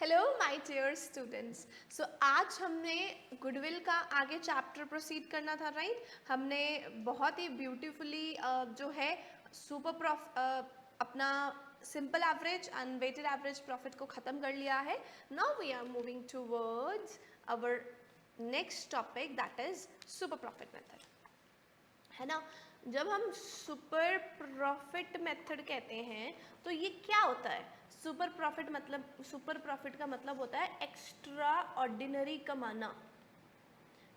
Hello my dear students. So आज हमने goodwill का आगे चैप्टर प्रोसीड करना था, राइट। हमने बहुत ही ब्यूटीफुली जो है सुपर अपना simple average and weighted average profit को ख़त्म कर लिया है। Now we are moving towards our next topic, that is super profit method, है ना। जब हम सुपर प्रॉफिट मेथड कहते हैं तो ये क्या होता है? सुपर प्रॉफिट का मतलब होता है एक्स्ट्रा ऑर्डिनरी कमाना।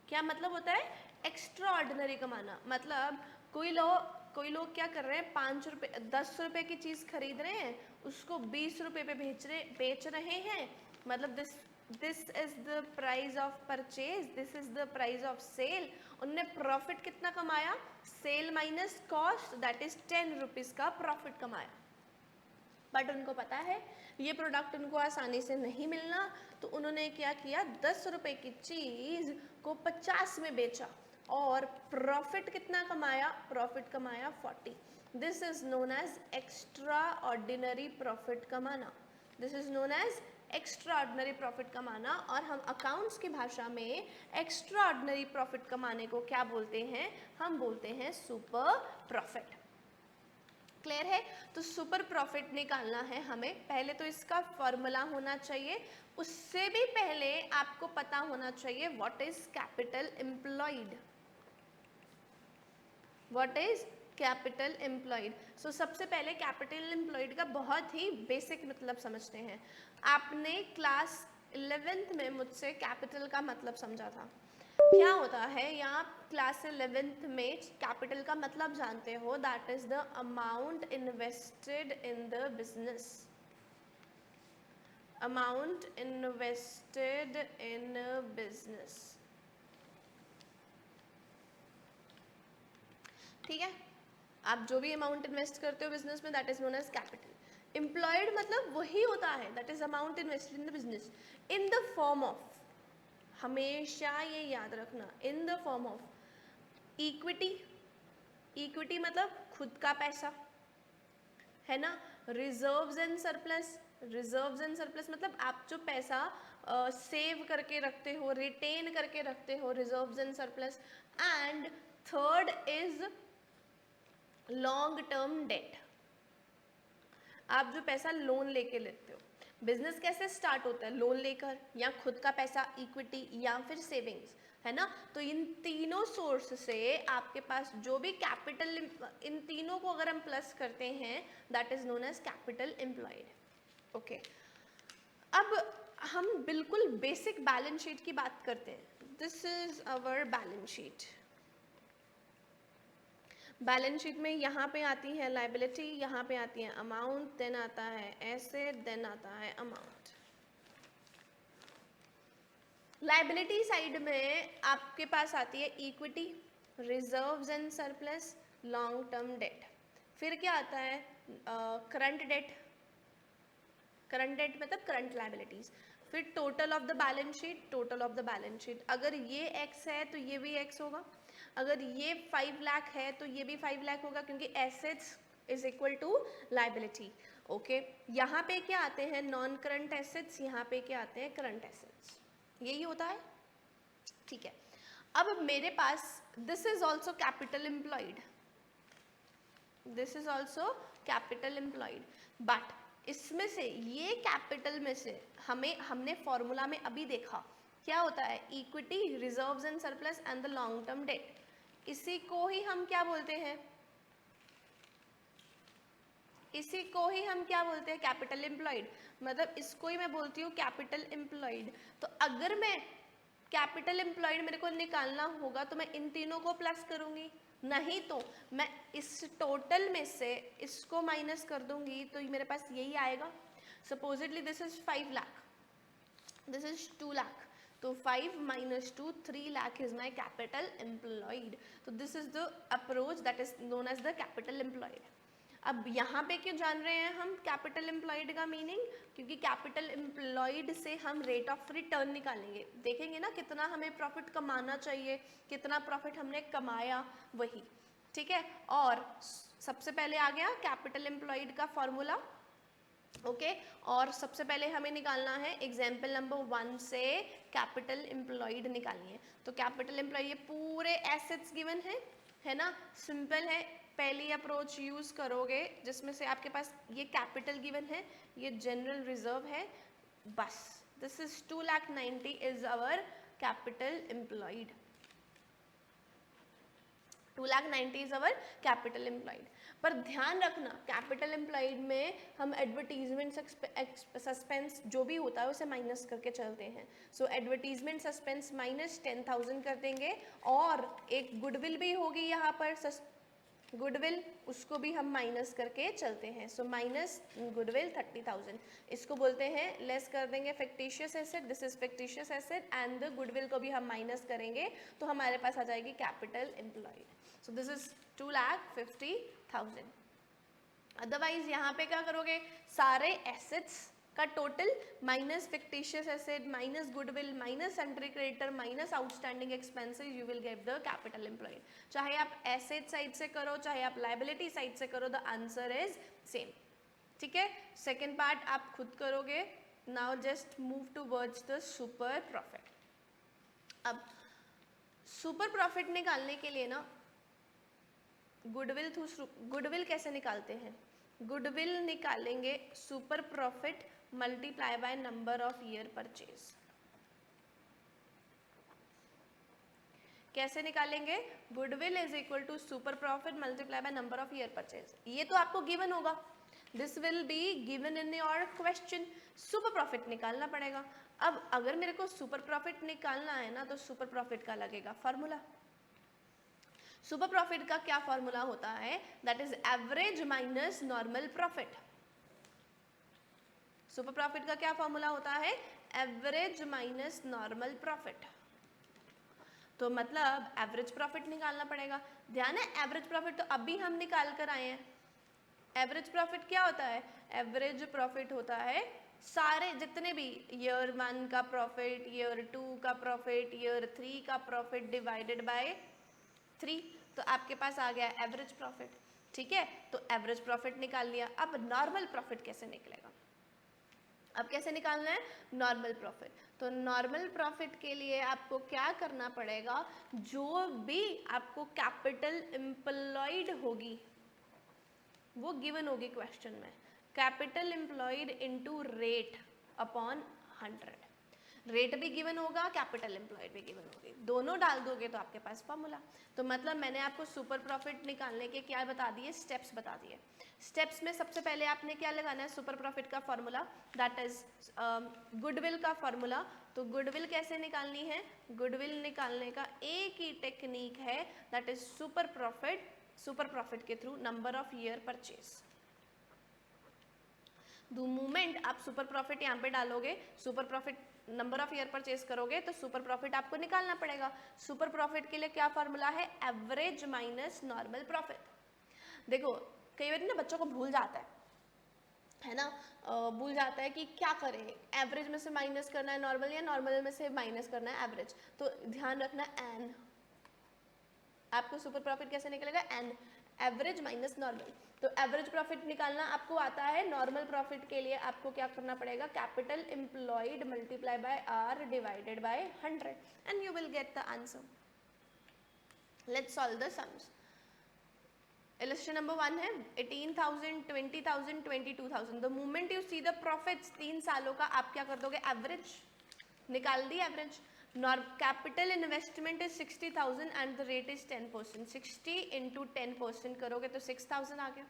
क्या मतलब होता है? एक्स्ट्रा ऑर्डिनरी कमाना। मतलब कोई लोग क्या कर रहे हैं, 5 रुपये 10 रुपये की चीज़ खरीद रहे हैं, उसको 20 रुपये पे बेच रहे हैं। मतलब this is the price of purchase, this is the price of sale. उनने प्रॉफिट कितना कमाया? Sale minus cost, that is 10 rupees का प्रॉफिट कमाया। बट उनको पता है ये प्रोडक्ट उनको आसानी से नहीं मिलना, तो उन्होंने क्या किया, 10 रुपये की चीज़ को 50 में बेचा और प्रॉफिट कितना कमाया? प्रॉफिट कमाया 40। This is known as extraordinary profit कमाना। This is known as extraordinary profit कमाना। और हम अकाउंट्स की भाषा में एक्स्ट्रा ऑर्डिनरी प्रॉफिट कमाने को क्या बोलते हैं? हम बोलते हैं सुपर प्रॉफिट। क्लियर है? तो सुपर प्रॉफिट निकालना है हमें, पहले तो इसका फॉर्मूला होना चाहिए। उससे भी पहले आपको पता होना चाहिए what is capital employed. What is capital employed? So सबसे पहले कैपिटल एम्प्लॉयड का बहुत ही बेसिक मतलब समझते हैं। आपने क्लास 11th में मुझसे कैपिटल का मतलब समझा था। क्या होता है, या आप क्लास 11th में कैपिटल का मतलब जानते हो, that is the amount invested in the business. Amount invested in business, ठीक है। आप जो भी अमाउंट इन्वेस्ट करते हो बिजनेस में, that is known as capital. Employed मतलब वही होता है, that is amount invested in the business in the form of, हमेशा ये याद रखना, in the form of equity. Equity मतलब खुद का पैसा, है ना। Reserves and surplus, reserves and surplus मतलब आप जो पैसा सेव करके रखते हो, रिटेन करके रखते हो, reserves and surplus. And third is long term date, आप जो पैसा लोन लेके लेते हो। बिजनेस कैसे स्टार्ट होता है? लोन लेकर, या खुद का पैसा इक्विटी, या फिर सेविंग्स, है ना। तो इन तीनों सोर्स से आपके पास जो भी कैपिटल, इन तीनों को अगर हम प्लस करते हैं, that is known as capital employed. Okay, अब हम बिल्कुल बेसिक बैलेंस शीट की बात करते हैं। This is our balance sheet. Balance sheet में यहाँ पे आती है लाइबिलिटी, यहाँ पे आती है अमाउंट, देन आता है एसेट, देन आता है अमाउंट। लाइबिलिटी साइड में आपके पास आती है equity, reserves and surplus, long term debt. फिर क्या आता है? Current debt. करंट डेट मतलब करंट लाइबिलिटीज। फिर total of the balance sheet, total of the balance sheet, अगर ये एक्स है तो ये भी एक्स होगा, अगर ये 5 लाख है तो ये भी 5 लाख होगा, क्योंकि assets is equal to liability. Okay, यहाँ पे क्या आते हैं? नॉन करंट एसेट्स, यहाँ पे क्या आते हैं? Current assets. यही होता है, ठीक है। अब मेरे पास this is also capital employed, this is also capital employed, but इसमें से, ये कैपिटल में से हमने फॉर्मूला में अभी देखा क्या होता है? Equity, reserves and surplus and the long term date. इसी को ही हम क्या बोलते हैं? इसी को ही हम क्या बोलते हैं? Capital employed. मतलब इसको ही मैं बोलती हूँ कैपिटल एम्प्लॉयड। तो अगर मैं कैपिटल एम्प्लॉयड मेरे को निकालना होगा तो मैं इन तीनों को प्लस करूंगी, नहीं तो मैं इस टोटल में से इसको माइनस कर दूंगी, तो मेरे पास यही आएगा। Supposedly this is 5 lakh, this is 2 lakh, तो 5 minus 2, 3 lakh is my capital employed. तो this is the approach that is known as the capital employed. अब यहाँ पे क्यों जान रहे हैं हम कैपिटल एम्प्लॉयड का मीनिंग? क्योंकि कैपिटल एम्प्लॉयड से हम रेट ऑफ रिटर्न निकालेंगे, देखेंगे ना कितना हमें प्रॉफिट कमाना चाहिए, कितना प्रॉफिट हमने कमाया, वही, ठीक है। और सबसे पहले आ गया कैपिटल एम्प्लॉयड का फॉर्मूला, ओके और सबसे पहले हमें निकालना है एग्जाम्पल नंबर 1 से कैपिटल एम्प्लॉयड निकालनी है। तो कैपिटल एम्प्लॉय ये पूरे एसेट्स गिवन है ना, सिंपल है। पहली अप्रोच यूज करोगे जिसमें से आपके पास ये कैपिटल गिवन है, ये जनरल रिजर्व है, बस this is 2,90,000 is our capital employed. 2,90,000 is our capital employed. पर ध्यान रखना कैपिटल एम्प्लॉयड में हम एडवर्टीजमेंट सस्पेंस जो भी होता है उसे माइनस करके चलते हैं। सो एडवर्टीजमेंट सस्पेंस माइनस 10,000 कर देंगे और एक गुडविल भी होगी यहाँ पर, गुडविल उसको भी हम माइनस करके चलते हैं। सो माइनस गुडविल 30,000, इसको बोलते हैं लेस कर देंगे fictitious asset, this is fictitious asset and the goodwill को भी हम माइनस करेंगे तो हमारे पास आ जाएगी capital employed. So this is 2,50,000। Otherwise यहाँ पे क्या करोगे, सारे एसेट्स का total minus fictitious asset minus goodwill minus sundry creditor minus outstanding expenses, you will get the capital employed. चाहे आप एसेट साइड से करो चाहे आप लाइबिलिटी साइड से करो, द आंसर इज सेम। ठीक है, सेकेंड पार्ट आप खुद करोगे। Now just move towards the super profit. अब सुपर प्रॉफिट निकालने के लिए ना गुडविल कैसे निकालते हैं, गुडविल निकालेंगे super profit multiply by number of year purchase. कैसे निकालेंगे, goodwill is equal to super profit multiply by number of year purchase. ये तो आपको गिवन होगा, this will be given in your question. Super profit निकालना पड़ेगा। अब अगर मेरे को सुपर प्रॉफिट निकालना है ना तो सुपर प्रॉफिट का लगेगा फॉर्मूला। सुपर प्रॉफिट का क्या फॉर्मूला होता है, that is average minus normal profit. Super profit का क्या फॉर्मूला होता है, एवरेज माइनस नॉर्मल प्रॉफिट। तो मतलब एवरेज प्रॉफिट निकालना पड़ेगा। ध्यान है एवरेज प्रॉफिट तो अभी हम निकाल कर आए हैं। एवरेज प्रॉफिट क्या होता है, एवरेज प्रॉफिट होता है सारे जितने भी ईयर 1 का प्रॉफिट, ईयर 2 का प्रॉफिट, ईयर 3 का प्रॉफिट डिवाइडेड बाय 3, तो आपके पास आ गया एवरेज प्रॉफिट। ठीक है, तो एवरेज प्रॉफिट निकाल लिया। अब नॉर्मल प्रॉफिट कैसे निकलेगा, अब कैसे निकालना है नॉर्मल प्रॉफिट। तो नॉर्मल प्रॉफिट के लिए आपको क्या करना पड़ेगा, जो भी आपको कैपिटल एम्प्लॉयड होगी वो गिवन होगी क्वेश्चन में, capital employed into rate upon 100। Rate भी गिवन होगा, कैपिटल एम्प्लॉयड भी गिवन होगी, दोनों डाल दोगे तो आपके पास फॉर्मूला। तो मतलब मैंने आपको सुपर प्रॉफिट निकालने के क्या बता दिए, स्टेप्स बता दिए। स्टेप्स में सबसे पहले आपने क्या लगाना है, सुपर प्रॉफिट का फॉर्मूला, दैट इज गुडविल का फॉर्मूला। तो गुडविल कैसे निकालनी है, गुडविल निकालने का एक ही टेक्निक है, that is super profit. Super profit के through number of year purchase. The moment आप सुपर प्रॉफिट यहाँ पे डालोगे, super profit number of year purchase करोगे तो सुपर प्रॉफिट आपको निकालना पड़ेगा। सुपर प्रॉफिट के लिए क्या फॉर्मूला है, एवरेज माइनस नॉर्मल प्रॉफिट। देखो कई बार ना बच्चों को भूल जाता है ना, भूल जाता है कि क्या करें, एवरेज में से माइनस करना है नॉर्मल या नॉर्मल में से माइनस करना है एवरेज। तो ध्यान रखना एन, आपको सुपर प्रॉफिट कैसे निकलेगा, एन एवरेज माइनस नॉर्मल। तो एवरेज प्रॉफिट निकालना आपको आता है, नॉर्मल प्रॉफिट के लिए आपको क्या करना पड़ेगा, capital employed multiply by R divided by 100 and you will get the answer. Let's solve the sums. Illustration number 1 है 18,000, 20,000, 22,000। The moment you see the profits 3 सालों का आप क्या कर दोगे, एवरेज निकाल दी average. Capital investment is 60,000 and the rate is 10%। 60 into 10% करोगे तो 6,000 आ गया,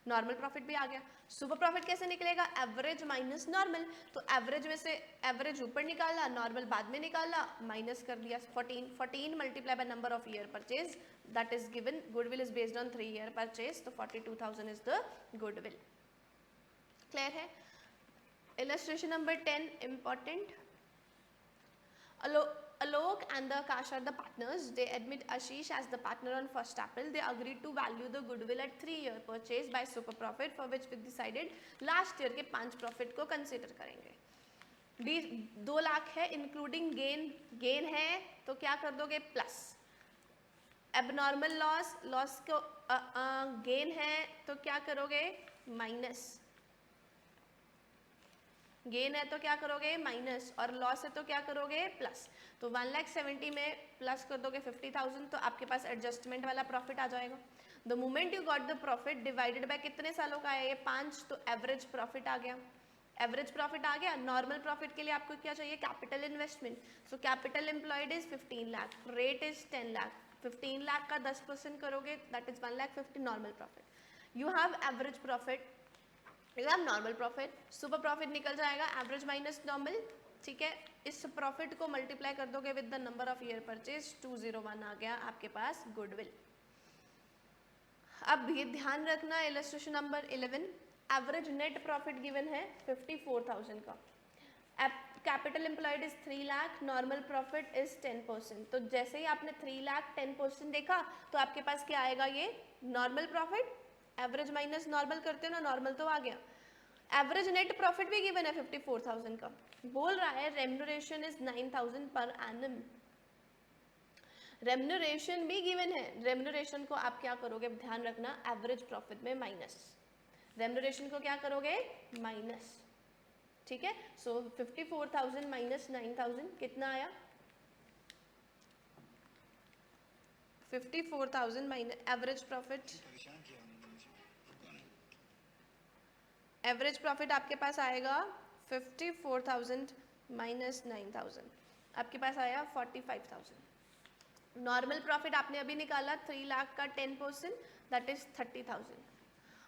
नॉर्मल प्रॉफिट भी आ गया। सुपर प्रॉफिट कैसे निकलेगा, एवरेज माइनस नॉर्मल। तो एवरेज में से एवरेज ऊपर निकाला, नॉर्मल बाद में निकाला, माइनस कर दिया 14 multiply by number of year purchase, that is given. Goodwill is based on 3 year purchase, तो 42,000 इज द गुडविल। क्लियर है। Illustration number 10 important. Alok and the Akash are the partners. They admit Ashish as the partner on 1st April. They agreed to value the goodwill at 3-year purchase by super profit, for which we decided last year के 5 profit को consider करेंगे। 2 लाख है including gain है तो क्या कर दोगे plus. Abnormal loss को गेन है तो क्या करोगे माइनस। गेन है तो क्या करोगे माइनस, और लॉस है तो क्या करोगे प्लस। तो 1,70,000 में प्लस कर दोगे 50,000 तो आपके पास एडजस्टमेंट वाला प्रॉफिट आ जाएगा। The moment you got the profit divided by कितने सालों का है ये 5, तो एवरेज प्रॉफिट आ गया। एवरेज प्रॉफिट आ गया। नॉर्मल प्रॉफिट के लिए आपको क्या चाहिए capital investment. So capital employed is 15 lakh, rate is 10 lakh, 15 lakh का 10% करोगे that is 1,50,000 normal profit. You have average profit, you have normal profit, super profit निकल जाएगा एवरेज माइनस नॉर्मल, ठीक है। इस प्रॉफिट को मल्टीप्लाई कर दोगे with the number of year purchase, 201 आ गया आपके पास गुडविल। अब ये ध्यान रखना illustration number 11, average net profit given है 54,000 का, capital employed is 3 lakh, normal profit is 10%। तो जैसे ही आपने 3 लाख 10% देखा तो आपके पास क्या आएगा ये normal profit, average minus normal करते हो ना, नॉर्मल तो आ गया। एवरेज नेट प्रॉफिट भी गिवन है 54,000 का, बोल रहा है remuneration is 9,000 per annum, remuneration भी गिवन है। रेम्यूनरेशन को आप क्या करोगे ध्यान रखना एवरेज प्रॉफिट में माइनस, रेम्यूनरेशन को क्या करोगे माइनस, ठीक है। सो 54,000 माइनस 9,000 कितना आया 54,000 minus average profit, average profit आपके पास आएगा 54,000 माइनस 9,000, आपके पास आया 45,000। नॉर्मल प्रॉफिट आपने अभी निकाला 3 लाख का 10% दैट इज 30,000,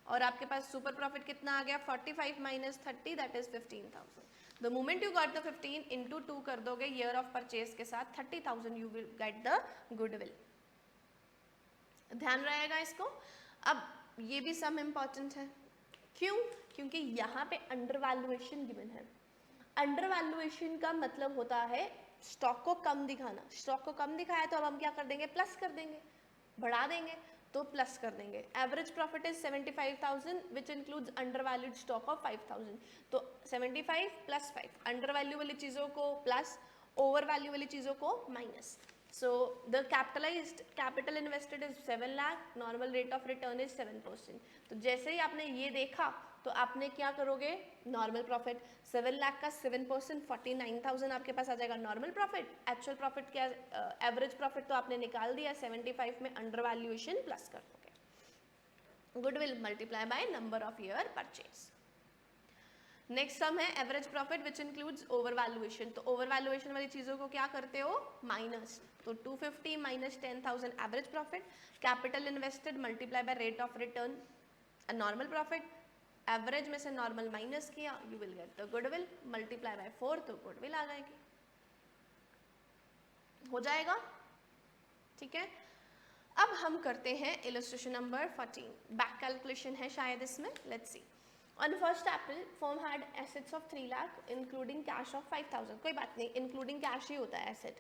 और आपके पास सुपर प्रॉफिट कितना आ गया 45 minus 30 that is 15,000। The moment you got the 15 into 2 कर दोगे ईयर ऑफ परचेज के साथ 30,000 you will get the goodwill. ध्यान रहेगा इसको। अब ये भी सम इम्पॉर्टेंट है, क्यों, क्योंकि यहाँ पे अंडर वैल्यूएशन गिवन है। अंडर वैल्यूएशन का मतलब होता है स्टॉक को कम दिखाना, स्टॉक को कम दिखाया तो अब हम क्या कर देंगे प्लस कर देंगे, बढ़ा देंगे तो प्लस कर देंगे। Average profit is 75,000 which includes under valued stock of 5,000, तो 75 प्लस 5, अंडर वैल्यू वाली चीज़ों को प्लस, ओवर वैल्यू वाली चीज़ों को minus. So the capitalised capital invested is 7 lakh, normal rate of return is 7%। तो जैसे ही आपने ये देखा तो आपने क्या करोगे नॉर्मल प्रॉफिट 7 लाख का 7% 49,000 आपके पास आ जाएगा नॉर्मल प्रॉफिट। एक्चुअल प्रॉफिट क्या एवरेज प्रॉफिट तो आपने निकाल दिया 75 में अंडर वैल्यूएशन प्लस कर दोगे, goodwill multiply by number of year purchase. Next sum है average profit which includes over valuation, तो ओवर वैल्यूएशन वाली चीज़ों को क्या करते हो माइनस, तो 250 minus 10,000 average profit, capital invested multiply by rate of return normal profit, average में से नॉर्मल माइनस किया you will get the goodwill multiply by 4 तो गुडविल आ जाएगी, हो जाएगा, ठीक है। अब हम करते हैं इलस्ट्रेशन नंबर 14, बैक कैलकुलेशन है शायद इसमें, let's see. On 1st April, firm had assets of 3 lakh, including cash of 5,000. कोई बात नहीं, including cash ही होता है asset.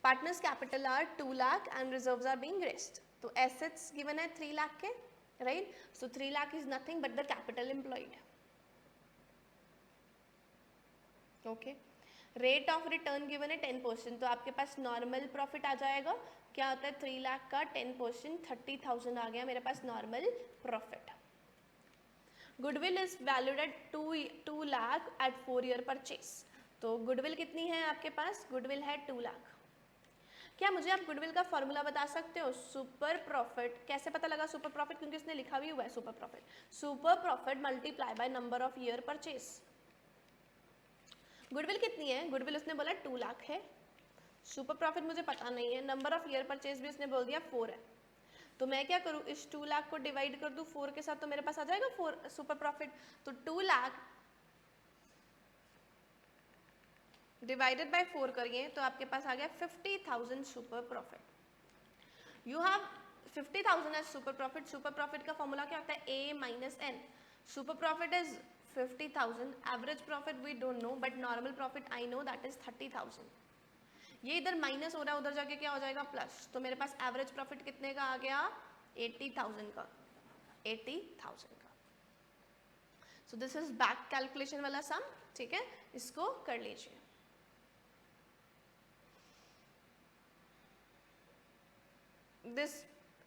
Partners capital are 2 lakh and reserves are being raised. तो assets given है 3 lakh के, right? So 3 lakh is nothing but the capital employed. Okay. Rate of return given है 10%, तो आपके पास नॉर्मल प्रॉफिट आ जाएगा, क्या होता है 3 लाख का 10% 30,000 आ गया मेरे पास normal profit. Goodwill is valued at 2 lakh at 4 year purchase, तो गुडविल कितनी है आपके पास, गुडविल है 2 लाख। क्या मुझे आप गुडविल का फॉर्मूला बता सकते हो, सुपर प्रॉफिट, कैसे पता लगा सुपर प्रॉफिट, क्योंकि इसने लिखा भी हुआ है super profit multiply by number of year purchase. Goodwill कितनी है, गुडविल उसने बोला 2 लाख है, सुपर प्रॉफिट मुझे पता नहीं है, नंबर ऑफ ईयर परचेज भी उसने बोल दिया 4 है, तो मैं क्या करूँ इस 2 लाख को डिवाइड कर दूँ 4 के साथ तो मेरे पास आ जाएगा 4 सुपर प्रॉफिट, तो 2 लाख डिवाइडेड बाय 4 करिए तो आपके पास आ गया 50,000 super profit. You have 50,000 as super profit, super profit का फॉर्मूला क्या होता है A minus N, super profit is 50,000, average profit we don't know but normal profit I know that is 30,000, ये इधर माइनस हो रहा है उधर जाके क्या हो जाएगा प्लस, तो मेरे पास एवरेज प्रॉफिट कितने का आ गया 80,000 का, 80,000 का। So this is back calculation वाला सम, ठीक है, इसको कर लीजिए। This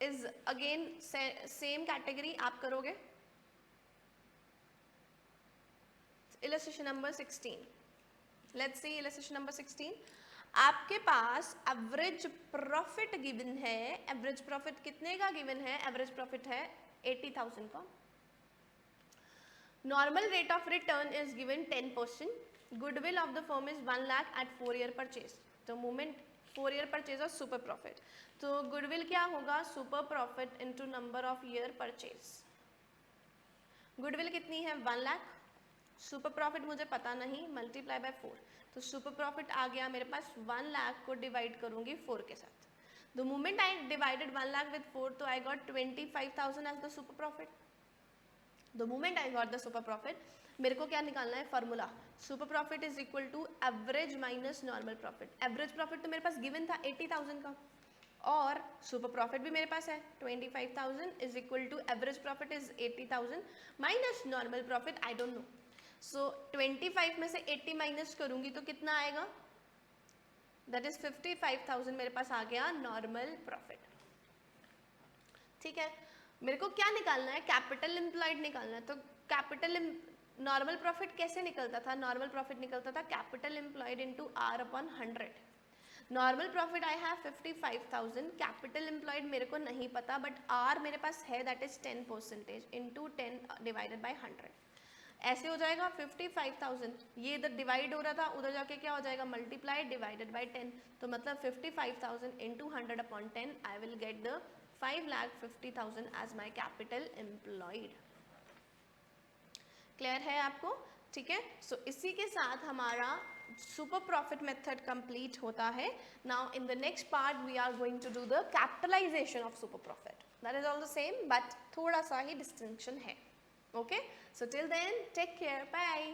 is again same category आप करोगे, illustration number 16. Let's see illustration number 16. आपके पास एवरेज प्रॉफिट गिवन है. एवरेज प्रॉफिट कितने का गिवन है? एवरेज प्रॉफिट है 80,000 का. Normal rate of return is given 10%. Goodwill of the firm is 1 lakh at 4 year purchase. तो मूवमेंट 4 ईयर परचेज और सुपर प्रॉफिट. तो गुडविल क्या होगा? Super profit into number of year purchase. Goodwill कितनी है? 1 लाख. सुपर प्रॉफिट मुझे पता नहीं, मल्टीप्लाई बाय 4. तो सुपर प्रॉफिट आ गया मेरे पास 1 लाख को डिवाइड करूंगी 4 के साथ. The moment I divided 1 lakh with 4, तो I got 25,000 as the super profit. The moment I got the super profit, मेरे को क्या निकालना है? Formula. Super profit is equal to average minus normal profit. Average profit तो मेरे पास गिवन था 80,000 का, और सुपर प्रॉफिट भी मेरे पास है 25,000 is equal to average profit is 80,000 minus normal profit I don't know. So 25 में से 80 माइनस करूंगी तो कितना आएगा? दैट इज 55,000 मेरे पास आ गया नॉर्मल प्रॉफिट. ठीक है, मेरे को क्या निकालना है? कैपिटल एम्प्लॉयड निकालना है. तो कैपिटल नॉर्मल प्रॉफिट कैसे निकलता था? नॉर्मल प्रॉफिट निकलता था capital employed into R upon 100. Normal profit I have 55,000. Capital employed मेरे को नहीं पता, बट आर मेरे पास है, that is 10% into 10 divided by 100. ऐसे हो जाएगा 55,000. ये इधर डिवाइड हो रहा था, उधर जाके क्या हो जाएगा? Multiply divided by 10. तो मतलब 55,000 into 100 upon 10, I will get the 5,50,000 as my capital employed. Clear है आपको? ठीक है. सो इसी के साथ हमारा सुपर प्रॉफिट मेथड कंप्लीट होता है. Now in the next part we are going to do the capitalization of super profit. That is all the same, but थोड़ा सा ही डिस्टिंक्शन है. Okay, so till then, take care. Bye.